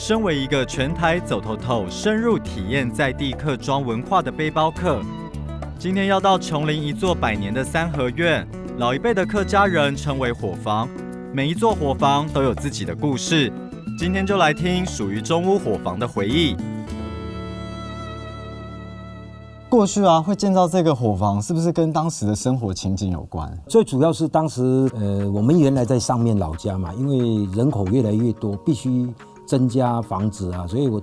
身为一个全台走透透、深入体验在地客庄文化的背包客，今天要到琼林一座100年的三合院，老一辈的客家人称为伙房，每一座伙房都有自己的故事。今天就来听属于中屋伙房的回忆。过去会建造这个伙房，是不是跟当时的生活情景有关？最主要是当时我们原来在上面老家嘛，因为人口越来越多，必须增加房子啊，所以我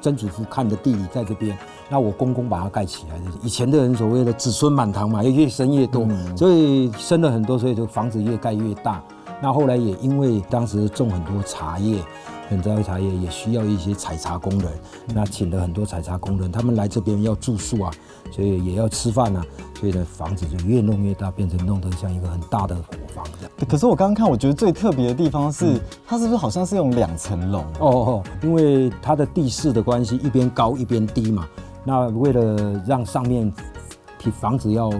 曾祖父看的地里在这边，那我公公把它盖起来的。以前的人所谓的子孙满堂嘛，越生越多，所以生了很多，所以就房子越盖越大。那后来也因为当时种很多茶叶，很多茶叶也需要一些采茶工人，那请了很多采茶工人，他们来这边要住宿啊，所以也要吃饭啊，所以呢房子就越弄越大，变成弄得像一个很大的伙房的。可是我刚刚看，我觉得最特别的地方是，它是不是好像是用2层楼？因为它的地势的关系，一边高一边低嘛，那为了让上面房子要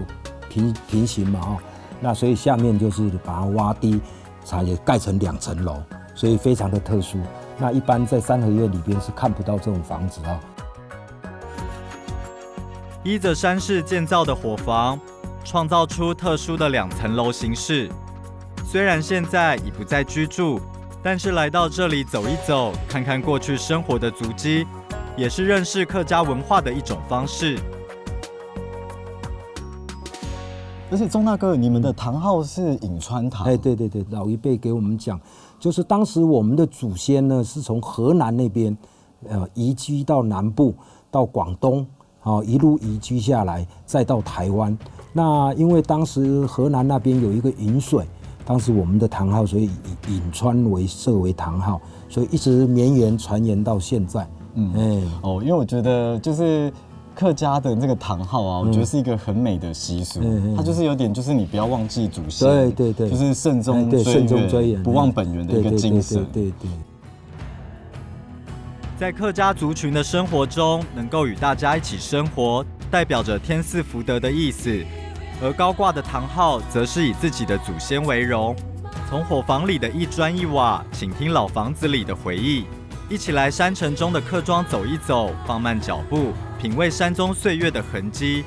平行嘛，那所以下面就是把它挖低，才也盖成2层楼，所以非常的特殊。那一般在三合院里边是看不到这种房子啊。依着山势建造的伙房，创造出特殊的2层楼形式。虽然现在已不再居住，但是来到这里走一走，看看过去生活的足迹，也是认识客家文化的一种方式。而且钟大哥，你们的堂号是潁川堂。对，老一辈给我们讲，就是当时我们的祖先呢是从河南那边移居到南部，到广东，一路移居下来，再到台湾。那因为当时河南那边有一个潁水，当时我们的堂号，所以以潁川设为堂号，所以一直绵延传言到现在。因为我觉得就是客家的这个堂号啊，我觉得是一个很美的习俗，它就是有点就是你不要忘记祖先，对，就是慎终追远，不忘本源的一个精神。对。在客家族群的生活中，能够与大家一起生活，代表着天赐福德的意思。而高挂的堂号，则是以自己的祖先为荣。从伙房里的一砖一瓦，请听老房子里的回忆。一起来山城中的客庄走一走，放慢脚步，品味山中岁月的痕迹，